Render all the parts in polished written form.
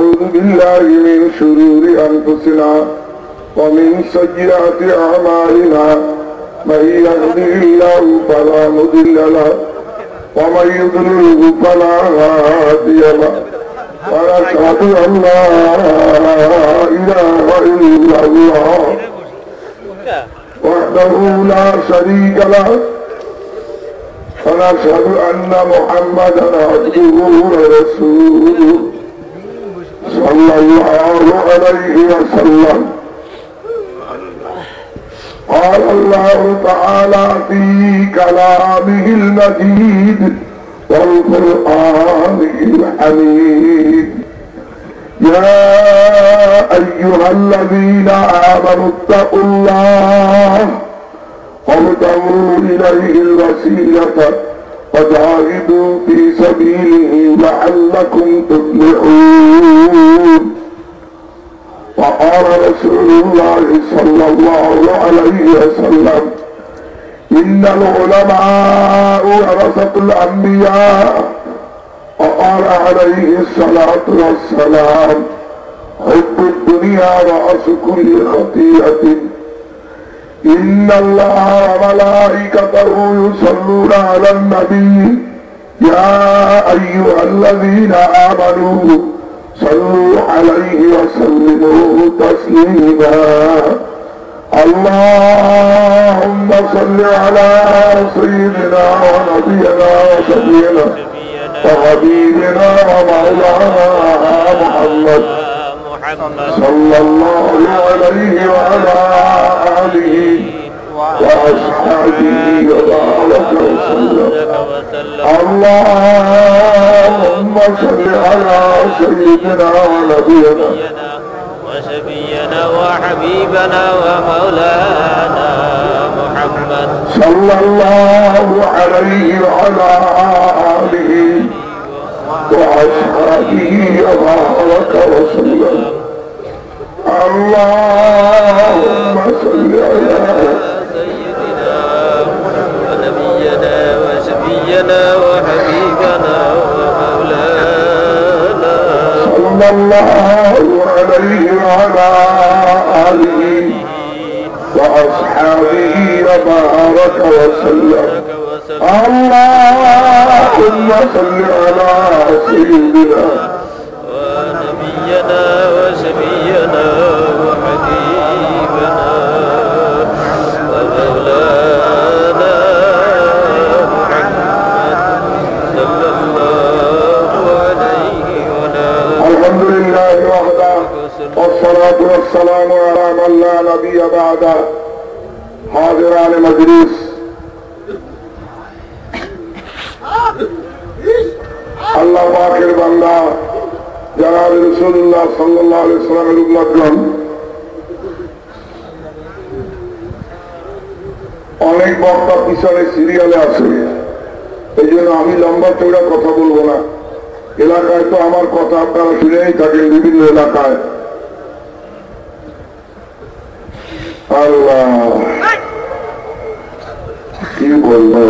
ونعوذ بالله من شرور أنفسنا ومن سيئات أعمالنا من يهده الله فلا مضل له ومن يضلله فلا هادي له ونشهد أن لا إله إلا الله وحده لا شريك له ونشهد أن محمدا عبده ورسوله صلى الله عليه وسلم. قال الله تعالى في كلامه المجيد والقرآن الحميد: يا أيها الذين آمنوا اتقوا الله وابتغوا إليه الوسيلة وجاهدوا في سبيله لعلكم تفلحون. وقال رسول الله صلى الله عليه وسلم: إن العلماء ورثة الأنبياء. وقال عليه الصلاة والسلام: حب الدنيا رأس كل خطيئة. إن الله وملائكته يصلون على النبي يا أيها الذين آمنوا صلوا عليه وسلموا تسليما. اللهم صل على سيدنا ونبينا وسيدنا وحبيبنا ومولانا محمد صلى الله عليه وعلى آله وأصحابه وبارك وسلم. اللهم صل على سيدنا ونبينا وشفينا وحبيبنا ومولانا محمد صلى الله عليه وعلى آله وأصحابه وبارك وسلم. اللهم صل على سيدنا ونبينا وشفينا وحبيبنا ومولانا صلى الله عليه وعلى آله وأصحابه وبارك وسلم. اللهم صل على سيدنا ونبينا وشفينا وحبيبنا ومولانا محمد صلى الله عليه وسلم. الحمد لله وحده والصلاة والسلام على من لا نبي بعده. حاضران مجلس، আল্লাহ পাকের বান্দা জনাব রাসূলুল্লাহ সাল্লাল্লাহু আলাইহি ওয়াসাল্লামের উম্মতগণ, অনেক বক্তা পিছনে সিরিয়ালে আছে, এই জন্য আমি লম্বা চৌড়া কথা বলবো না। এলাকায় তো আমার কথা আপনারা শুনেই থাকেন, বিভিন্ন এলাকায়। আল্লাহ কি বলবো,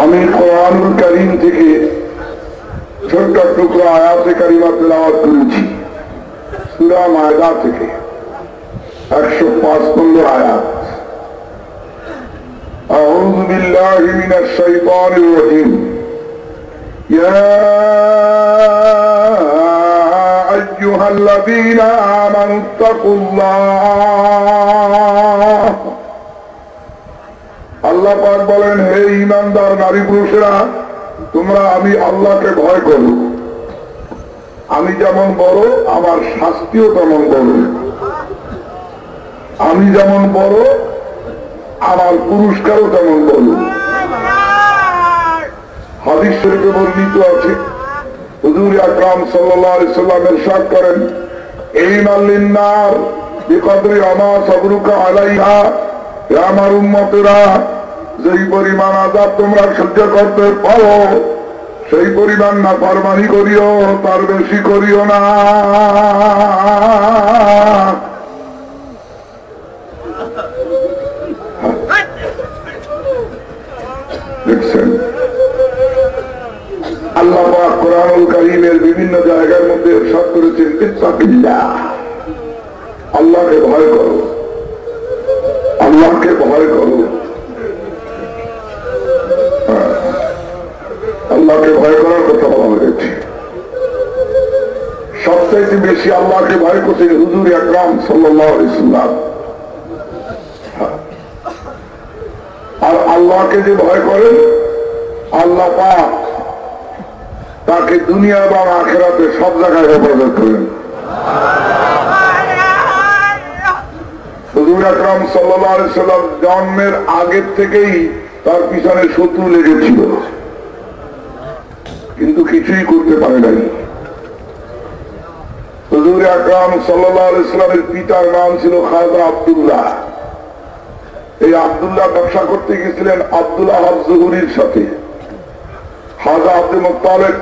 আমি কোরআনুল কারীম থেকে ছোট্ট টুকরো আয়াতে কারিমা তেলাওয়াত করেছি। সূরা মায়দা থেকে 105 নম্বর আয়াত। আউযু বিল্লাহি মিনাশ শাইতানির রাজীম। ইয়া আইয়ুহাল্লাযীনা আমানুত্তাকুল্লাহ। আল্লাহ পাক বলেন, হে ঈমানদার নারী পুরুষেরা, তোমরা আমি আল্লাহকে ভয় করো। আমি যেমন বড়, আমার শাস্তিও তেমন বড়। আমি যেমন বড়, আমার পুরস্কারও তেমন বড়। হাদিস শরীফে বর্ণিত আছে, হুজুর আকরাম সাল্লাল্লাহু আলাইহি ওয়াসাল্লাম ইরশাদ করেন, ঈমান লিন-নার বিকদরি আমা সাবরুকা আলাইহা। হে আমার উম্মতেরা, যেই পরিমাণ আযাব তোমরা সহ্য করতে পারো, সেই পরিমাণ নাফরমানি করিও, তার বেশি করিও না। দেখছেন আল্লাহ পাক কোরআনুল কারীমের বিভিন্ন জায়গার মধ্যে ইরশাদ করেছেন ইত্তাকিল্লাহ, আল্লাহকে ভয় করো, আল্লাহকে ভয় করো। আল্লাহকে ভয় করার কথা বলা হয়েছে। সবচাইতে বেশি আল্লাহকে ভয় করছেন হুজুর আকরাম সাল্লাল্লাহু আলাইহি ওয়াসাল্লাম। আর আল্লাহকে যে ভয় করেন আল্লাহ পাক তাকে দুনিয়া এবং আখিরাতে সব জায়গায় হেফাজত করেন। হুজুর আকরাম সাল্লাল্লাহু আলাইহি ওয়াসাল্লাম জন্মের আগের থেকেই তার পিছনে শত্রু লেগেছিল, কিন্তু কিছুই করতে পারে নাই। হুজুর আকরাম সাল্লাল্লাহু আলাইহি ওয়াসাল্লামের পিতার নাম ছিল খাজা আব্দুল্লাহ। এই আব্দুল্লাহ ব্যবসা করতে গেছিলেন আব্দুল্লাহ জুহুরির সাথে। খাজা আব্দুল মুত্তালিব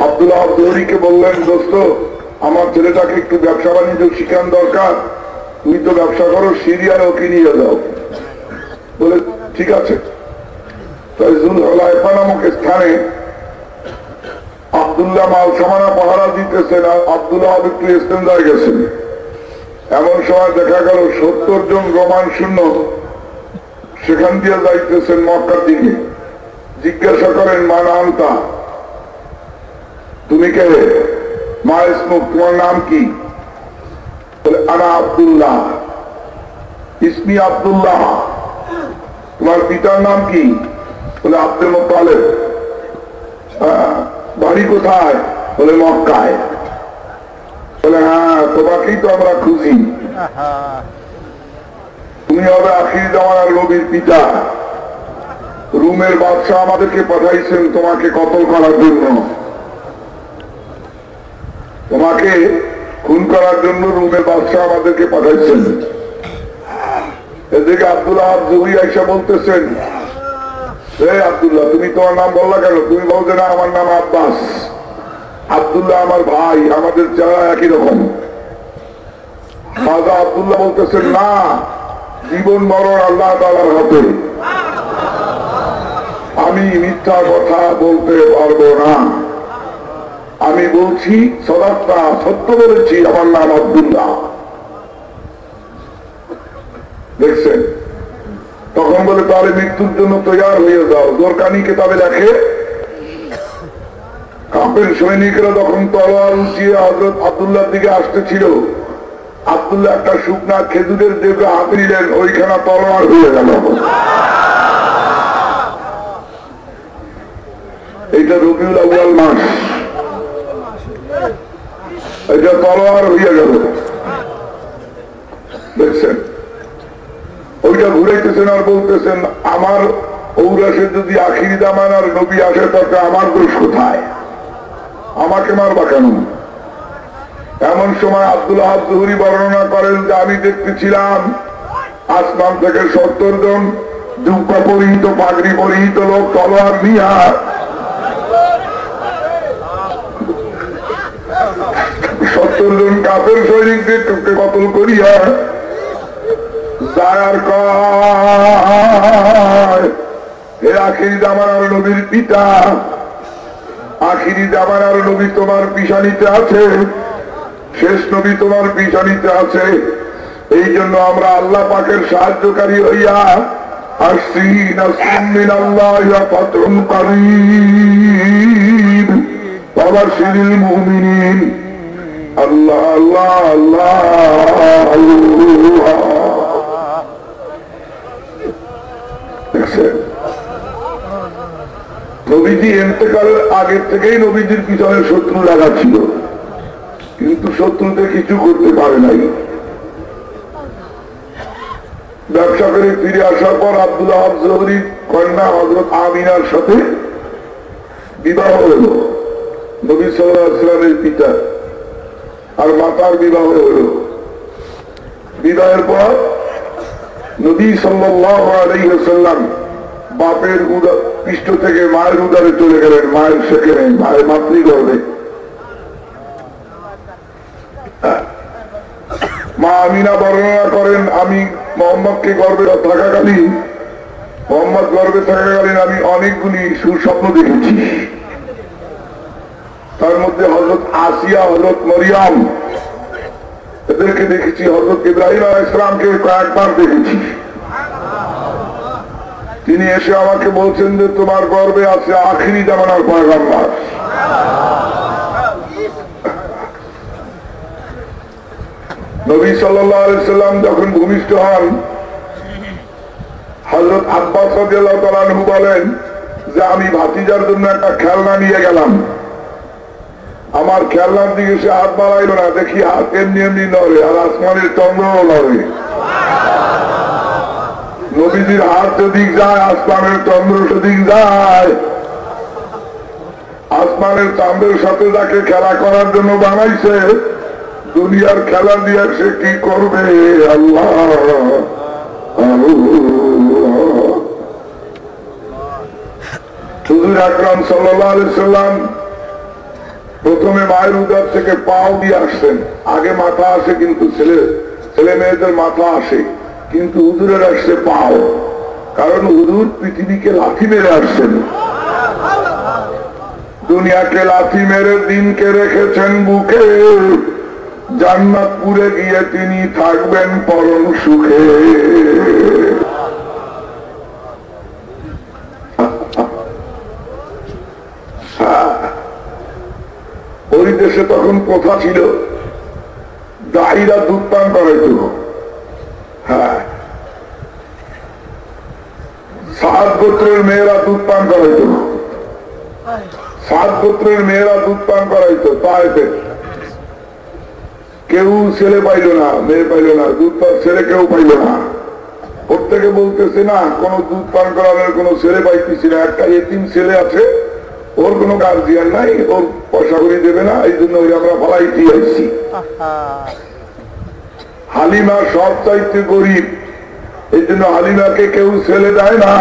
আব্দুল্লাহ জুহুরিকে বললেন, দোস্ত আমার ছেলেটাকে একটু ব্যবসা বাণিজ্য শিখান দরকার, তুমি তো ব্যবসা করো, সিরিয়ার ওকে নিয়ে যাও। বলে ঠিক আছে। তাই জুলহুলাইফা নামক স্থানে আব্দুল্লাহ মাল সামানা পাহারা দিতেছেন আর আব্দুল্লাহ একটু ইস্তেঞ্জায় গেছেন। এমন সময় দেখা গেল 70 জন রোমান সৈন্য সেখান দিয়ে যাইতেছেন মক্কার দিকে। জিজ্ঞাসা করেন, মা নামটা, তুমি কে? মা ইসমুক, তোমার নাম কি? বলে আনা আব্দুল্লাহ, ইসমি আব্দুল্লাহ। তোমার পিতার নাম কি? বলে আব্দুল মুত্তালিব। বাড়ি কোথায়? বলে মক্কায়। বলে হ্যাঁ, তোমাকেই তো আমরা খুঁজি, তুমি হবে আখির জামানার নবীর পিতা। রুমের বাদশাহ আমাদেরকে পাঠাইছেন তোমাকে কতল করার জন্য, তোমাকে খুন করার জন্য রুমের বাদশাহ আমাদেরকে পাঠাইছেন। এদিকে আব্দুল্লাহ জুহুরি আইসা বলতেছেন, হে আব্দুল্লাহ, তুমি তোমার নাম বললা কেন? তুমি বলতে না আমার নাম আব্বাস, আব্দুল্লাহ আমার ভাই, আমাদের চেহারা একই রকম। খাজা আব্দুল্লাহ বলতেছেন, না, জীবন মরণ আল্লাহ তাআলার হাতে, আমি মিথ্যা কথা বলতে পারবো না। আমি বলছি সদাক্তা, সত্য বলেছি, আমার নাম আব্দুল্লাহ। দেখছেন? তখন বলে তাহলে মৃত্যুর জন্য তৈয়ার হয়ে যাও। জোরকানি কেতাবে লেখে, কাফের সৈনিকরা যখন তলোয়ার উঠিয়ে হযরত আব্দুল্লাহর দিকে আসতেছিল, আব্দুল্লাহ একটা শুকনা খেজুরের দেবে হাতে নিলেন, ওইখানে তলোয়ার হয়ে গেল। এইটা রবিউল আউয়াল মাস, এটা তলোয়ার হয়ে গেল। দেখছেন? ওইটা ঘুরাইতেছেন আর বলতেছেন, আমার ঔরাসে যদি আখির জামানার নবী আসে তাতে আমার দোষ কোথায়? আমাকে মারবা কেন? এমন সময় আব্দুল্লাহ জুহুরি বর্ণনা করেন যে আমি দেখতেছিলাম আসমান থেকে 70 জন জুব্বা পরিহিত, পাগড়ি পরিহিত লোক তলোয়ার নিয়া 70 জন কাফের সৈনিকদের কতল করিয়া যার কয়, হে আখিরি জামানার নবীর পিতা, আখিরি জামানার নবী তোমার পিছানিতে আছে, শেষ নবী তোমার পিছানিতে আছে। এই জন্য আমরা আল্লাহ পাকের সাহায্যকারী হইয়া আসছি। নাসরুম মিনাল্লাহি ওয়া ফাতহুন কারীব ওয়া বাশশিরিল মুমিনিন। আল্লাহ আল্লাহ আল্লাহ আল্লাহ। নবীজি ইন্তেকালের আগের থেকেই নবীজির পিছনে শত্রু লাগা ছিল, কিন্তু শত্রুতে কিছু করতে পারে নাই। ব্যবসা করে ফিরে আসার পর আব্দুল্লাহ জুহুরির কন্যা হযরত আমিনার সাথে বিবাহ হল। নবী সাল্লাল্লাহু আলাইহি ওয়াসাল্লামের পিতা আর মাতার বিবাহ হল। বিবাহের পর নবী সাল্লাল্লাহু আলাইহি ওয়াসাল্লাম বাপের পৃষ্ঠ থেকে মায়ের উদারে চলে গেলেন, মায়ের সেখানে, মায়ের মাতৃগর্ভে। মা আমিনা বর্ণনা করেন, আমি মোহাম্মদকে গর্ভে থাকাকালীন মোহাম্মদ আমার গর্বে থাকাকালীন আমি অনেকগুলি সুস্বপ্ন দেখেছি। তার মধ্যে হযরত আসিয়া, হযরত মরিয়ম এদেরকে দেখেছি, হযরত ইব্রাহিম আলাইহিস সালামকে কয়েকবার দেখেছি। তিনি এসে আমাকে বলছেন যে তোমার গর্বে আছে আখিরি জামানার পয়গম্বর। নবী সাল্লাল্লাহু আলাইহি সাল্লাম যখন ভূমিষ্ঠ হন, হযরত আব্বাস রাদিয়াল্লাহু তাআলা আনহু বলেন যে আমি ভাতিজার জন্য একটা খেলনা নিয়ে গেলাম। আমার খেলনার দিকে সে হাত বাড়াইল না, দেখি হাত এমনি এমনি নড়ে, আর আসমানের চন্দ্রও নড়ে। নবীজির হাত যেদিক যায় আসমানের চন্দ্র সেদিক যায়। আসমানের চাঁদের সাথে যাকে খেলা করার জন্য বানাইছে, দুনিয়ার খেলা দিয়ে সে কি করবে? আল্লাহ হুজুর আকরাম সাল্লাল্লাহু আলাইহি সাল্লাম প্রথমে মায়ের উদর থেকে পাও দিয়ে আসছেন। আগে মাথা আসে, কিন্তু ছেলে মেয়েদের মাথা আসে, কিন্তু হুজুরের আসছে পাও। কারণ হুজুর পৃথিবীকে লাথি মেরে আসছেন, দুনিয়াকে লাথি মেরে দিনকে রেখেছেন বুকে। জান্নাতপুরে গিয়ে তিনি থাকবেন পরম সুখে। ওই দেশে তখন প্রথা ছিল দায়ীরা দুধ পান করাইত। হ্যাঁ, সাত গোত্রের মেয়েরা দুধ পান করাইত, সাত গোত্রের মেয়েরা দুধ পান করাইতো। তাইতে কেউ ছেলে পাইল না, মেয়ে পাইল না, দুধ পান ছেলে কেউ পাইল না। প্রত্যেকে বলতেছে না কোন দুধ পান করানোর কোন ছেলে পাইতেছি না। একটা এতিম ছেলে আছে, ওর কোন গার্জিয়ান নাই, ওর পয়সা করে দেবে না, এই জন্য ওই আমরা পালাইতে আসছি। হালিমা সব চাইতে গরিব, এই জন্য হালিমাকে কেউ ছেলে দেয় না।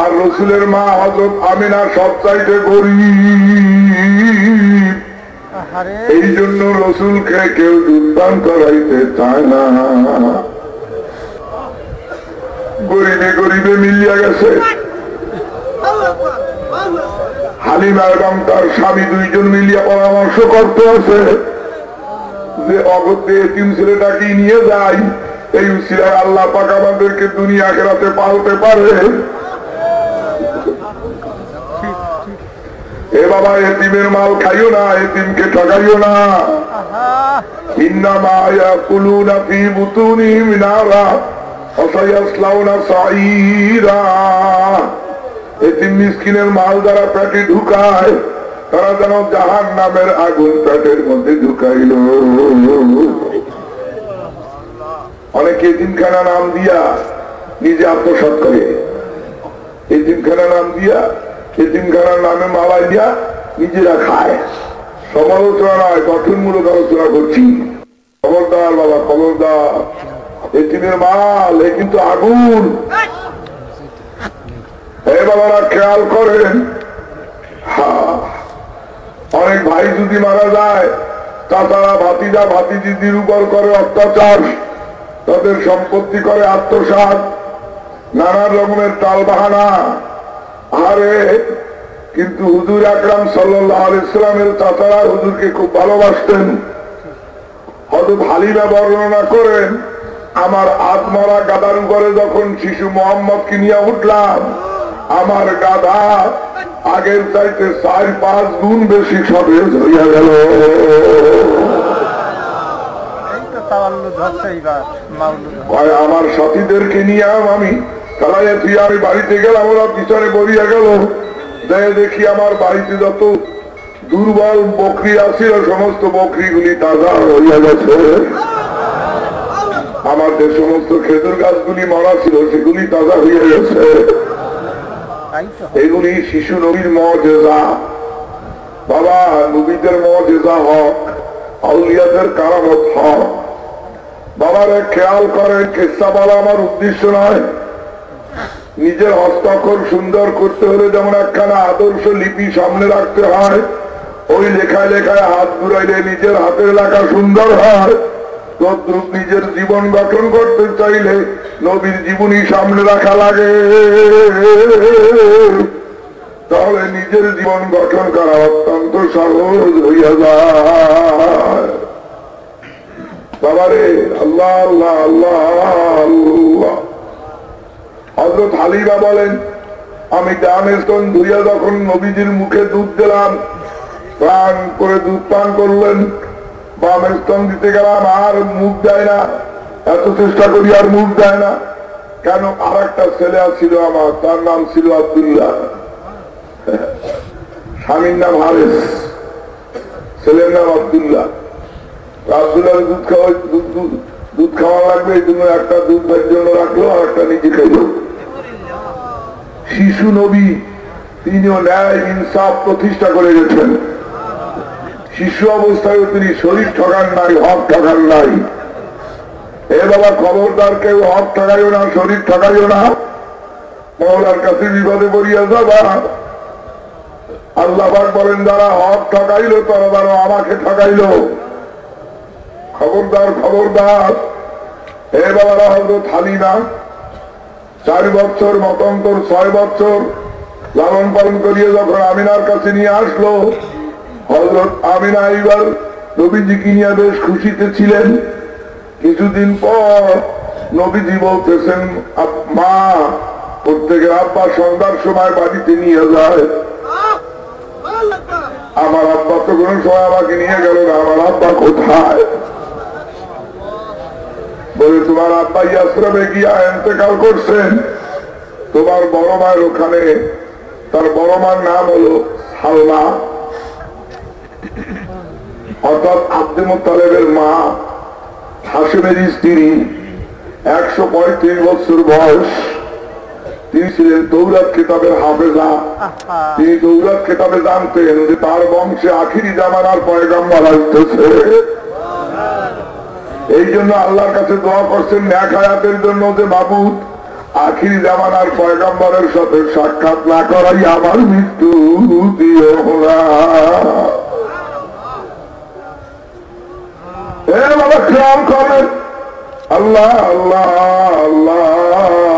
আর রসুলের মা হযরত আমিনা সব চাইতে গরিব, এই জন্য রসুলকে কেউ দুধ পান করাইতে চায় না। গরিবে গরিবে মিলিয়া গেছে। হালিমা এবং তার স্বামী দুইজন মিলিয়া পরামর্শ করতে আছে যে অগত্যে এতিম ছেলেটাকে নিয়ে যায়, এই উসিলায় আল্লাহ পাক আমাদেরকে দুনিয়া আখিরাতে পালতে পারে। এ বাবা, এতিমের মাল খাইও না, এতিমকে ঠকাইও না। ইন্নামা ইয়াকুলুনা ফি বুতুনিহিম নারা ওয়া সায়াসলাউনা সাঈরা। এতিম মিসকিনের মাল যারা পেটে ঢুকায়, তারা যেন জাহান্নামের আগুন পেটের মধ্যে ঢুকাইল। অনেকে এতিমখানা নাম দিয়া নিজে আত্মসাৎ করে, এতিমখানা নাম দিয়া, এতিমখানার নামে মালাই দিয়া নিজেরা খায়। সমালোচনা নয়, গঠনমূলক আলোচনা করছি। খবরদার বাবা, খবরদার। এতিমের মাল এ কিন্তু আগুন। এই বাবারা খেয়াল করেন, অনেক ভাই যদি মারা যায়, তাছাড়া ভাতিজা ভাতিজিদের উপর করে অত্যাচার, তাদের সম্পত্তি করে আত্মসাৎ, নানা রকমের টাল বাহানা। আরে কিন্তু হুজুর আকরাম সাল্লাল্লাহু আলাইহি সাল্লামের চাচারা হুজুরকে খুব ভালোবাসতেন। হযরত হালিমা বর্ণনা করেন, আমার আত্মারা গাদার উপরে যখন শিশু মোহাম্মদকে নিয়ে উঠলাম, আমার গাধা আগের চাইতে 4-5 গুণ বেশি সতেজ হইয়া গেল। আমার সাথীদেরকে নিয়ে আমি তারাইয়া তুই আমি বাড়িতে গেলাম, ওরা পিছনে বলিয়া গেল। দেখি আমার বাড়িতে যত দুর্বল বকরি আছিল, সমস্ত বকরিগুলি তাজা হইয়া গেছে। আমার যে সমস্ত খেজুর গাছগুলি মরা ছিল, সেগুলি তাজা হইয়া গেছে। এগুলি শিশু নবীর মুজিজা। বাবা, নবীদের মুজিজা হক, আউলিয়াদের কারামত হক। বাবারা খেয়াল করেন, কিসসা বলা আমার উদ্দেশ্য নয়। নিজের হস্তাক্ষর সুন্দর করতে হলে যেমন একখানা আদর্শ লিপি সামনে রাখতে হয়, ওই লেখায় লেখায় হাত ঘুরাইলে নিজের হাতের লেখা সুন্দর হয়। তদ্রূপ নিজের জীবন গঠন করতে চাইলে নবীর জীবনী সামনে রাখা লাগে, তাহলে নিজের জীবন গঠন করা অত্যন্ত সহজ হইয়া যায়। বাবারে আল্লাহ আল্লাহ আল্লাহ আল্লাহ। হযরত হালিমা বলেন, আমি ডান স্তন ধুইয়া যখন নবীজির মুখে দুধ দিলাম, প্রাণ করে দুধ পান করলেন। বাম স্তন দিতে গেলাম, আর মুখ দেয় না। এত চেষ্টা করি আর মুখ দেয় না কেন? আর একটা ছেলে ছিল আমার, তার নাম ছিল আব্দুল্লাহ, স্বামীর নাম হারেস, ছেলের নাম আব্দুল্লাহ। আব্দুল্লাহ দুধ খাওয়া লাগবে, এই জন্য একটা দুধ ভাইয়ের জন্য রাখলো, আর একটা নিজে খাইল। শিশু নবী, তিনিও ন্যায় ইনসাফ প্রতিষ্ঠা করে গেছেন। শিশু অবস্থায় তিনি শরীর ঠকান নাই, হক ঠকান নাই। এ বাবা, খবরদার কেউ হক ঠকাইও না, শরীর ঠকাইও না, মওলার কাছে বিপদে পড়িয়া যাবা। আল্লাহ পাক বলেন, যারা হক ঠকাইলো তারা তারা আমাকে ঠকাইলো। খবরদার খবরদার। এ বাবারা, হযরত হালিমা 4 বছর মতান্তর 6 বছর লালন পালন করিয়ে যখন আমিনার কাছে নিয়ে আসলো, হযরত আমিনা এইবার নবীজিকে নিয়ে বেশ খুশিতে ছিলেন। কিছুদিন পর নবীজি বলতেছেন, মা, প্রত্যেকের আব্বা সন্ধ্যার সময় বাড়িতে নিয়ে যায়। আমার আব্বা তো কোন সময় আমাকে নিয়ে গেল না, আমার আব্বা কোথায়? বলে, তোমার আব্বা ইয়াসরাবে গিয়া ইন্তেকাল করছেন, তোমার বড় মায়ের ওখানে। তার বড় মার নাম হলো সালমা, অর্থাৎ আব্দুল মুত্তালিবের মা, হাশিমের স্ত্রী। 135 বছর বয়স। তিনি ছিলেন তৌরাত কিতাবের হাফেজা। তিনি তৌরাত কিতাবে জানতেন যে তার বংশে আখিরি জামানার পয়গম্বর আসতেছে। এই জন্য আল্লাহর কাছে দোয়া করছেন নেক হায়াতের জন্য, যে মাবুদ, আখিরি জামানার পয়গম্বরের সাথে সাক্ষাৎ না করাই আমার মৃত্যু দিও না। খেয়াল করেন, আল্লাহ আল্লাহ আল্লাহ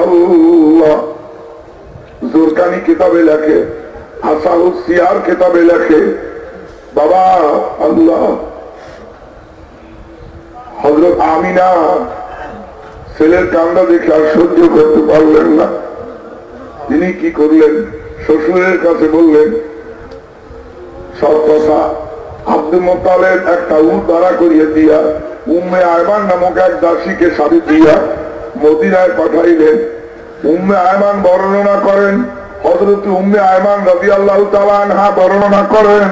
আল্লাহ। জোরকানি কিতাবে লেখে, আসাহুস সিয়ার কিতাবে লেখে, বাবা আল্লাহ, হযরত আমিনা ছেলের কান্না দেখে আর সহ্য করতে পারলেন না। তিনি কি করলেন? শ্বশুরের কাছে বললেন সব কথা। আব্দুল মুত্তালিব একটা উট ভাড়া করিয়ে দিয়া উম্মে আয়মান নামক এক দাসীকে সাথে দিয়া মদিনায় পাঠাইলেন। উম্মে আয়মান বর্ণনা করেন, হযরত উম্মে আয়মান রাদিয়াল্লাহু তাআলা আনহা বর্ণনা করেন,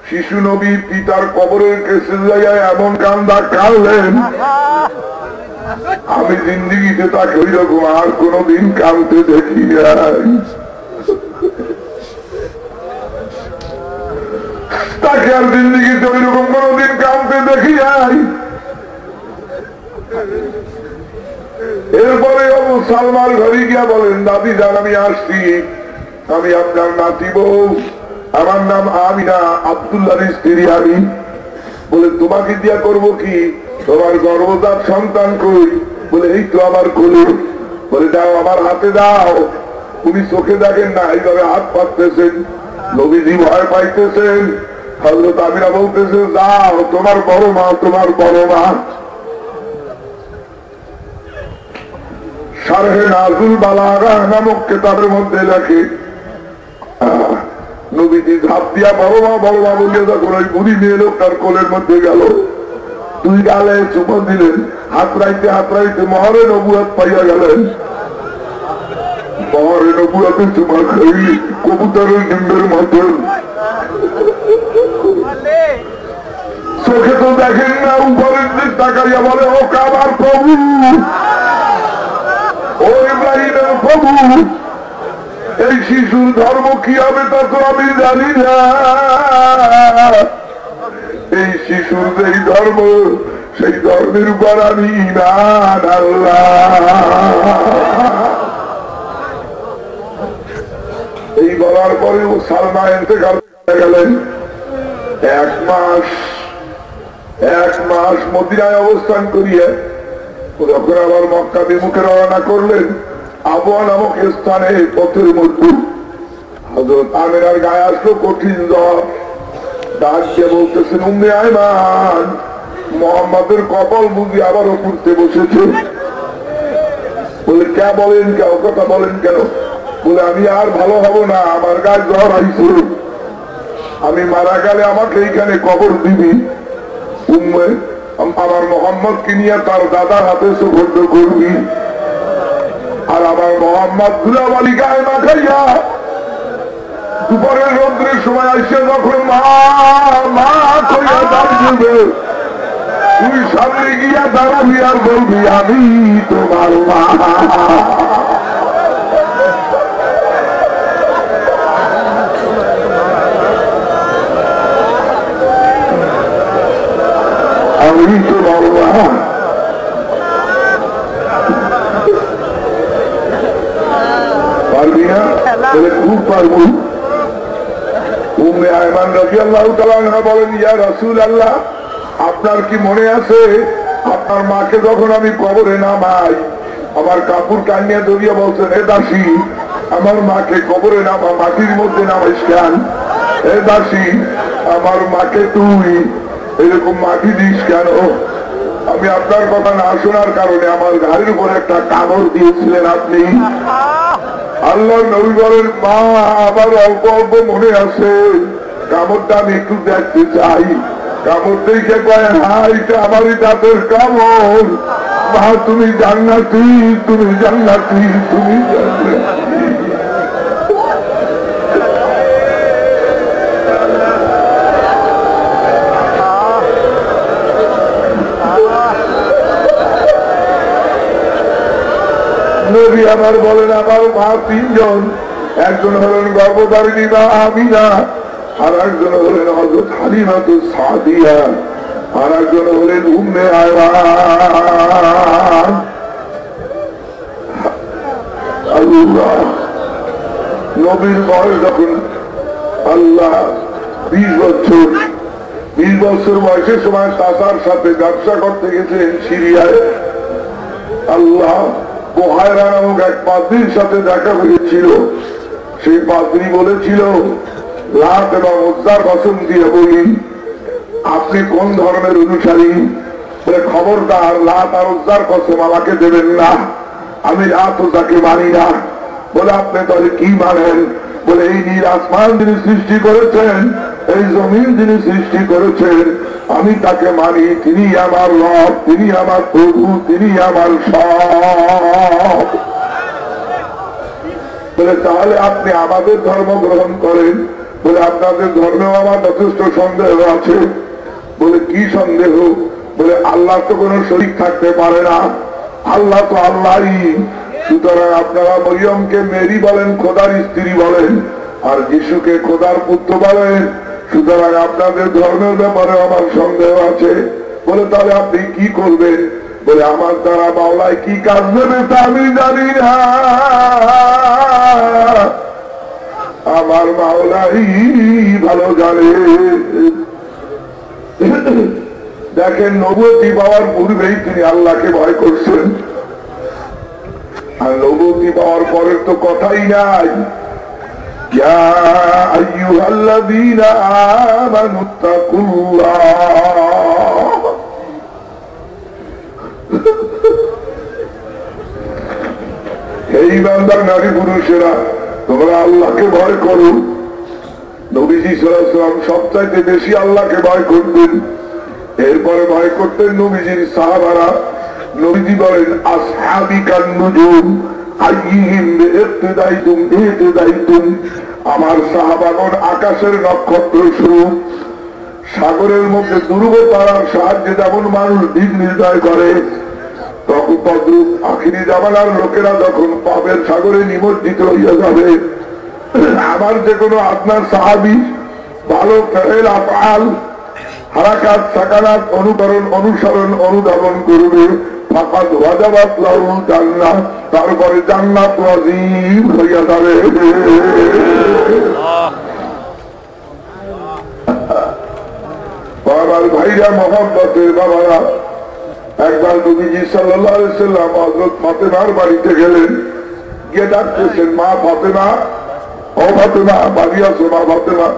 শিশু নবী পিতার কবরের কাছে যাইয়া এমন কান্দা কাঁদলেন, আমি জিন্দেগিতে তাকে ওই রকম আর কোনদিন কাঁদতে দেখি নাই। তাকে আর জিন্দেগিতে ওই রকম কোনদিন কাঁদতে দেখি নাই। এরপরে সালমার ঘরে গিয়া বলেন, দাদি যান, আমি আসছি, আমি আপনার নাতি বউ, আমার নাম আমিনা, আব্দুল্লাহর স্ত্রী আমি। বলে, তোমাকে দিয়া করবো কি? তোমার গর্ভজাত সন্তান কই? বলে, এই তো আমার কোলে। বলে, দাও, আমার হাতে দাও। উনি চোখে দেখেন না, এইভাবে হাত পাততেছেন। নবীজি ভয় পাইতেছেন। হযরত আমিনা বলতেছে, যাও, তোমার বড় মা, তোমার বড় মা। শারহে নাজুল বালাগা নামক কিতাবের মধ্যে লেখে, নবীজি ঝাঁপ দিয়া বড় মা বলিয়া যখন ওই বুড়ি মেয়ে লোকটার কোলের মধ্যে গেল, 2 গালে চুমো দিলেন। হাত রাইতে মহরে নবুয়ত পাইয়া গেলেন। মহরে নবুয়তে চুমা খাই কবুতরের ডিম্বের মতন। চোখে তো দেখেন না, উপরের দিক তাকাইয়া বলে, ও কাবার প্রভু, ও ইব্রাহিমের প্রভু, এই শিশুর ধর্ম কি হবে তা তো আমি জানি না। এই শিশুর যেই ধর্ম, সেই ধর্মের উপর আমি ঈমান আল্লাহ। এই বলার পরেও সালমা ইন্তেকাল করে গেলেন। 1 মাস 1 মাস মদিনায় অবস্থান করিয়া যখন আবার মক্কা বিমুখে রওনা করলেন, আবওয়া নামক স্থানে পথের মধ্যে হযরত আমিনার গায়ে আসলো কঠিন জ্বর। ডাক দিয়ে বলতেছেন, উম্মে আয়মান, মুহাম্মাদের কপাল বুঝি আবারও পুড়তে বসেছে। বলে কে বলেন, কেউ কথা বলেন কেন? বলে আমি আর ভালো হব না, আমার গায়ে জ্বর আইছে, আমি মারা গেলে আমাকে এইখানে কবর দিবি। উম্মে আমার মোহাম্মদকে নিয়ে তার দাদার হাতে সুপর্দ করবি, আর আমার মোহাম্মদ ধুলাবালি গায়ে মাখাইয়া দুপুরের রৌদ্রের সময় আসছে যখন মা মা করিয়া দাঁড়িয়ে, তুই সামনে গিয়া দাঁড়াবি আর বলবি আমি তোমার মা। আমি তোমার মা। পারবি না? বলে খুব পারবো। উম্মে আয়মান রাদিয়াল্লাহু তাআলা আনহা বলেন, ইয়া রাসূলুল্লাহ, আপনার কি মনে আছে আপনার মাকে যখন আমি কবরে নামাই, আমার কাপড় টানিয়ে ধরিয়ে বলছেন, হে দাসী, আমার মাকে কবরে নামা, মাটির মধ্যে নামাইস কেন? হে দাসী, আমার মাকে তুই এরকম মাটি দিস কেন? আমি আপনার কথা না শোনার কারণে আমার ঘাড়ের উপর একটা কামড় দিয়েছিলেন আপনি। আল্লাহর নবী বলেন, মা আমার অল্প অল্প মনে আছে, কামড়টা আমি একটু দেখতে চাই। কামড় দেখে কয়, হ্যাঁ এটা আমারই দাঁতের কামড়। মা তুমি জান্নাতি, তুমি জান্নাতি, তুমি জান্নাতি। নবী আমার বলেন, আমার মা 3 জন, একজন হলেন গর্ভধারিণী মা আমিনা, আর একজন হলেন হযরত হালিমাতুস সাদিয়া, আর একজন হলেন উম্মে আয়মান। আল্লাহ নবীর বয়স যখন আল্লাহ 20 বছর, 20 বছর বয়সের সময় চাচার সাথে ব্যবসা করতে গেছেন সিরিয়ায়। আল্লাহ কোহায়রা নামক এক পাদ্রীর সাথে দেখা হয়েছিল। সেই পাদ্রী বলেছিল, লাত এবং উজ্জার কসম দিয়ে বলি, আপনি কোন ধর্মের অনুসারী? বলে খবরদার, লাত আর উজ্জার কসম আমাকে দেবেন না, আমি লাত উজ্জাকে মানি না। বলে আপনি তাহলে কি মানেন? বলে এই নীল আসমান যিনি সৃষ্টি করেছেন, এই জমিন যিনি সৃষ্টি করেছেন, আমি তাকে মানি, তিনি আমার রব, তিনি আমার প্রভু, তিনি আমার সব। বলে তাহলে আপনি আমাদের ধর্ম গ্রহণ করেন। বলে আপনাদের ধর্মেও আমার যথেষ্ট সন্দেহ আছে। বলে কি সন্দেহ? বলে আল্লাহ তো কোনো শরীক থাকতে পারে না, আল্লাহ তো আল্লাহই। সুতরাং আপনারা মরিয়মকে মেরি বলেন, খোদার স্ত্রী বলেন, আর যিশুকে খোদার পুত্র বলেন। সুতরাং আপনাদের ধর্মের ব্যাপারে আমার সন্দেহ আছে। বলে তাহলে আপনি কি করবেন? বলে আমার দ্বারা মাওলায় কি কাজ দেবে তা আমি জানি না, আমার মাওলাই ভালো জানে। দেখেন, নবুয়তি পাওয়ার পূর্বেই তিনি আল্লাহকে ভয় করছেন, আর নবুয়তি পাওয়ার পরের তো কথাই নাই। ইয়া আইয়ুহাল্লাযীনা আমানুত্তাকুল্লাহ, এই বান্দার নারী পুরুষেরা তোমরা আল্লাহকে ভয় করো। নবীজি সাল্লাল্লাহু আলাইহি ওয়াসাল্লাম সবচাইতে বেশি আল্লাহকে ভয় করতেন, এরপরে ভয় করতেন নবীজির সাহাবারা। নবীজি বলেন, আসহাবি কান নুজুম আইয়িহিম বিইক্তিদাইতুম ইহতিদাইতুম, আমার সাহাবাগণ আকাশের নক্ষত্র স্বরূপ। সাগরের মধ্যে দুর্গ তারার সাহায্যে যেমন মানুষ দিক নির্ণয় করে, তখন তদ্রূপ আখিরি জামানার লোকেরা যখন পাপের সাগরে নিমজ্জিত হইয়া যাবে, আমার যে কোনো আপনার সাহাবী ভালো ফেল আফআল হারাকাত সাকানাত অনুকরণ অনুসরণ অনুধাবন করবে, ফাকাদ ওয়াজাবাত লাহুল জান্নাহ, তারপরে জান্নাত ওয়াজিব হইয়া যাবে। আমার ভাই ভাইরা মোহাম্মতের বাবারা, একবার নবীজি সাল্লাল্লাহু আলাইহি সাল্লাম হযরত ফাতেমার বাড়িতে গেলেন, গিয়ে ডাকতেছেন, মা ফাতেমা, ও ফাতেমা, বাড়ি আসো মা ফাতেমা।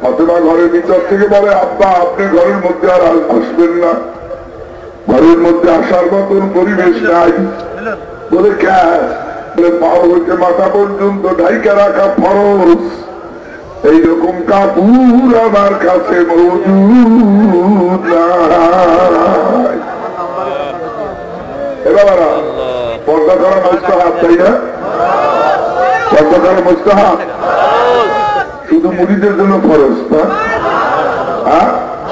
ফাতেমা ঘরের ভিতর থেকে বলে, আব্বা আপনি ঘরের মধ্যে আর আসবেন না, ঘরের মধ্যে আসার মতন পরিবেশ নাই। বলে কেন? বলে পা হইতে মাথা পর্যন্ত ঢাইকা রাখা ফরজ, এইরকম কাপড় আমার কাছে মজুদ নাই। এবার পর্দা করা মুস্তাহাব, তাই না? পর্দা করা মুস্তাহাব, শুধু মুরিদের জন্য ফরজ না,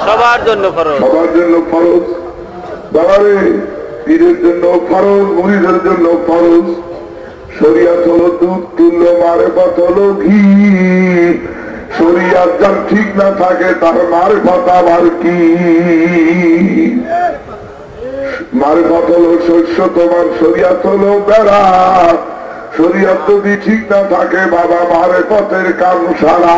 সবার জন্য ফরজ, সবার জন্য ফরজ। বাবারে, পীরের জন্য ফরজ, মুরিদের জন্য ফরজ। শরিয়াত হলো দুধ তুল্য, মারেফাত হলো ঘি। শরিয়াত যার ঠিক না থাকে তার মারেফাত আবার কি? মারেফাত হলো শস্য, তোমার শরিয়াত হলো বেড়া। শরিয়াত যদি ঠিক না থাকে বাবা, মারেফতের কাম সারা।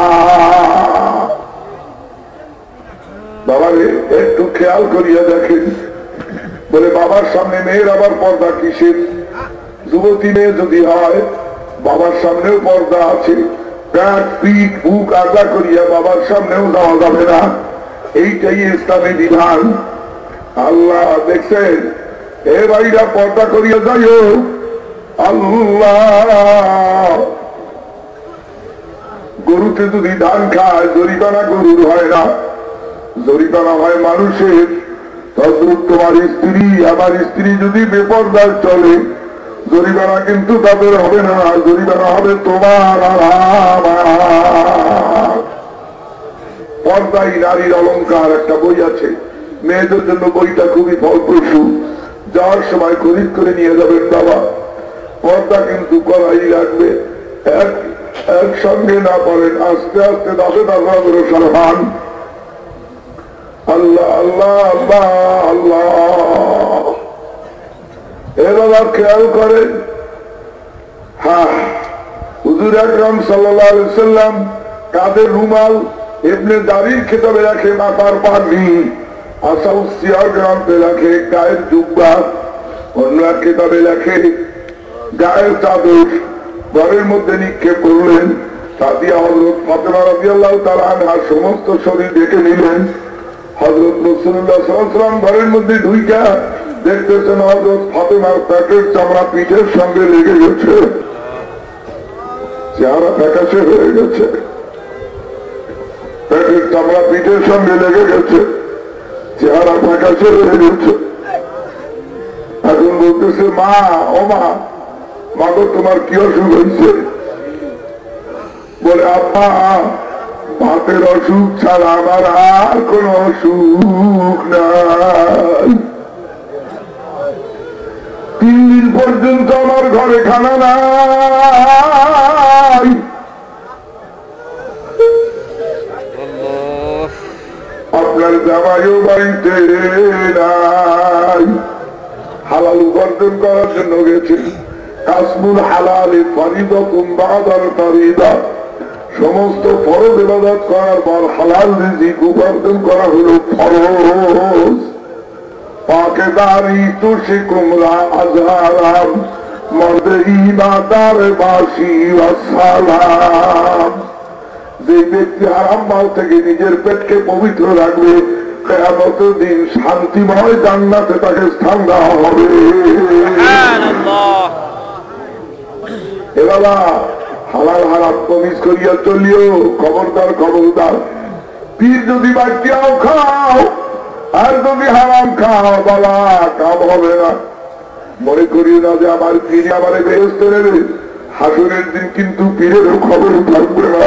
বাবারে একটু খেয়াল করিয়া দেখেন, বলে বাবার সামনে মেয়ের আবার পর্দা কিসের? যুবতী মেয়ে যদি হয় বাবার সামনেও পর্দা আছে, পেট পিঠ বুক আগা করিয়া বাবার সামনেও যাওয়া যাবে না। এইটাই ইসলামী বিধান। আল্লাহ দেখছেন, এ ভাইরা পর্দা করিয়া যাইও। আল্লাহ, গরুতে যদি ধান খায় জরিমানা গরুর হয় না, জরিমানা হয় মানুষের। তদ্রুপ তোমার স্ত্রী, আমার স্ত্রী যদি বেপর্দায় চলে, জরিমানা কিন্তু তাদের হবে না, জরিমানা হবে তোমার আর আমার। পর্দাই নারীর অলংকার একটা বই আছে, মেয়েদের জন্য বইটা খুবই ফলপ্রসূ। যাওয়ার সময় খরিদ করে নিয়ে যাবেন বাবা। পর্দা কিন্তু করাই লাগবে, একসঙ্গে না পারেন, আস্তে আস্তে দাবে দাবা অগ্রসর হন। আল্লাহ আল্লাহ আল্লাহ আল্লাহ। এবার খেয়াল করেন, হ্যাঁ, হুজুর আকরাম সাল্লাল্লাহু আলাইহি সাল্লাম কাদের রুমাল ইবনে দারির খেতাবে রাখে মাথার পাগড়ি, আসাউসিয়ার গ্রামে রাখে গায়ের জুব্বা, অন্য এক খেতাবে রাখে গায়ের চাদর, ঘরের মধ্যে নিক্ষেপ করলেন। সাদিয়া হযরত ফাতেমা রাদিয়াল্লাহু তাআলা আনহা সমস্ত শরীর ঢেকে নিলেন। হযরত রাসূলুল্লাহ সাল্লাল্লাহু আলাইহি ওয়াসাল্লাম ঘরের মধ্যে ঢুইকা দেখতেছেন হযরত ফাতেমার পেটের চামড়া পিঠের সঙ্গে লেগে গেছে, চেহারা ফ্যাকাশে হয়ে গেছে, পেটের চামড়া পিঠের সঙ্গে লেগে গেছে, চেহারা ফ্যাকাশে হয়ে গেছে। এখন বলতেছে, মা, ও মা, মাগো তোমার কি অসুখ হয়েছে? বলে, আব্বা ভাতের অসুখ ছাড়া আমার আর কোন অসুখ নাই। 3 দিন পর্যন্ত আমার ঘরে খানা নাই। আপনার জামাইও বাড়িতে নাই। হালাল উপার্জন করার জন্য গেছে। কাসমুল হালাল ফরিদাতুন বাদাল ফরিদা, সমস্ত ফরজ ইবাদত করার পর হালাল রিজিক উপার্জন করা হলো ফরজ। পাকেদারি তুশিকুমরা আজহারাম মর্দে ইমাদার বাসি ওয়াসালাম। যে ব্যক্তি হারাম মাল থেকে নিজের পেটকে পবিত্র রাখবে, কিয়ামতের দিন শান্তিময় জান্নাতে তাকে স্থান দেওয়া হবে। এ বাবা, হালাল হারাম কমিজ করিয়া চলিও, খবরদার খবরদার। পীর যদি বাটিয়াও খাও আর যদি হারাম খাও বাবা, কাম হবে না। মনে করিও না যে আমার পীর আমারে বেহেশতে নেবে, হাসরের দিন কিন্তু পীরেরও খবর থাকবে না।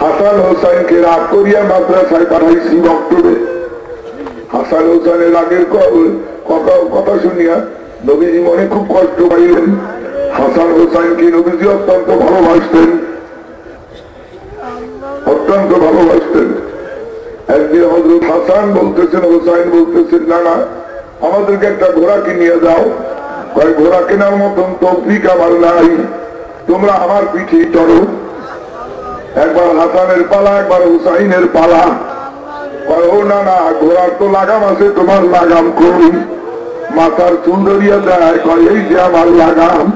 হাসান হোসেনকে রাগ করিয়া মাদ্রাসায় পাঠাইছি বক্তব্যে। হাসান হোসেনের রাগের কথা শুনিয়া নবীজি মনে খুব কষ্ট পাইলেন। হাসান হোসেনকে নবীজি অত্যন্ত ভালোবাসতেন, অত্যন্ত ভালোবাসতেন। একদিন হযরত হাসান বলতেছেন, হোসেন বলতেছেন, না না, আমাদেরকে একটা ঘোড়া কিনিয়ে দাও। ঘোড়া কেনার মতন তৌফিক আমার নাই, তোমরা আমার পিঠে চড়ো। একবার হাসানের পালা, একবার হুসাইনের পালা। ও না না, ঘোড়ার তো লাগাম আছে, তোমার লাগাম করি। মাথার চুল ধরিয়া দেয়, এই যে আমার লাগাম।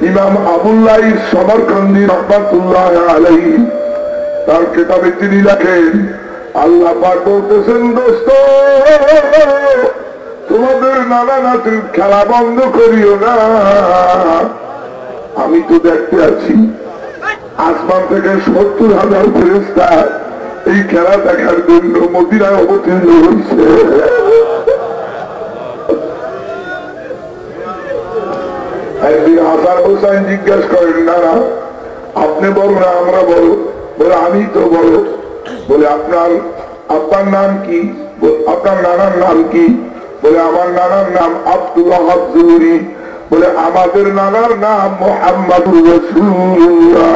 ইমাম আবুল্লাহ সমরকন্দি রহমাতুল্লাহ আলাইহি তার কিতাবে তিনি লেখেন, আল্লাহ পাক বলতেছেন, দোস্ত তোমাদের নানা নাতির খেলা বন্ধ করিও না। আমি তো দেখতে আছি আসমান থেকে 70,000 ফেরেশতা এই খেলা দেখার জন্য মদিনায় অবতীর্ণ হয়েছে। একদিন হাসান হোসেন জিজ্ঞেস করেন, না না আপনি বড় না আমরা বড়? বলে আমি তো বড়। বলে আপনার আব্বার নাম কি? আপনার নানার নাম কি? বলে আমার নানার নাম আব্দুল্লাহ জুহরি। বলে আমাদের নানার নাম মুহাম্মাদুর রাসূলুল্লাহ।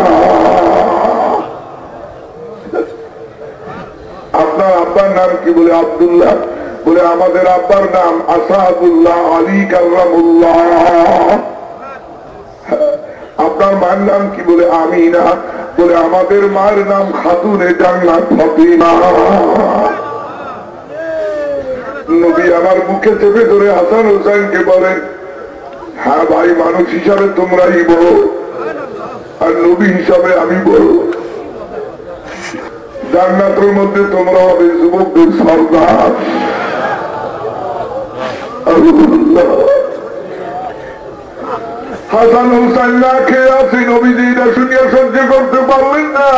আপনার আব্বার নাম কি? বলে আব্দুল্লাহ। বলে আমাদের আব্বার নাম আসাদুল্লাহ আলী কাররামুল্লাহ। আপনার মায়ের নাম কি? বলে আমিনা। বলে আমাদের মায়ের নাম খাতুনে জান্নাত ফাতিমা। নবী আমার মুখে চেপে ধরে হাসান হোসেনকে বলেন, হ্যাঁ ভাই, মানুষ হিসাবে তোমরাই বড় আর নবী হিসাবে আমি বড়। জান্নাতের মধ্যে তোমরা হবে যুবকদের সর্দার। হাসান হোসেন না খেয়ে আছে, নবীজি এটা শুনিয়া সহ্য করতে পারলেন না।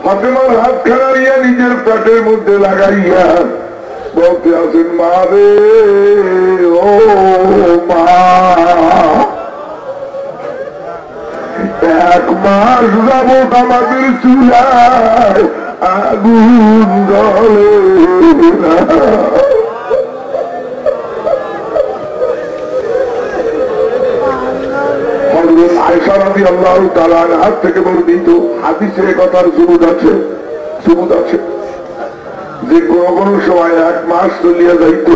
ফাতেমার হাত খাড়াইয়া নিজের পেটের মধ্যে লাগাইয়া বলতে আছেন, মা রে ও মা, 1 মাস যাবত আমাদের চুলায় আগুন জ্বলে না। আয়েশা রাদিয়াল্লাহু তাআলা আনহা থেকে বর্ণিত হাদিসে কথার সুবুত আছে যে কোন কোন সময় 1 মাস চলিয়া যাইত,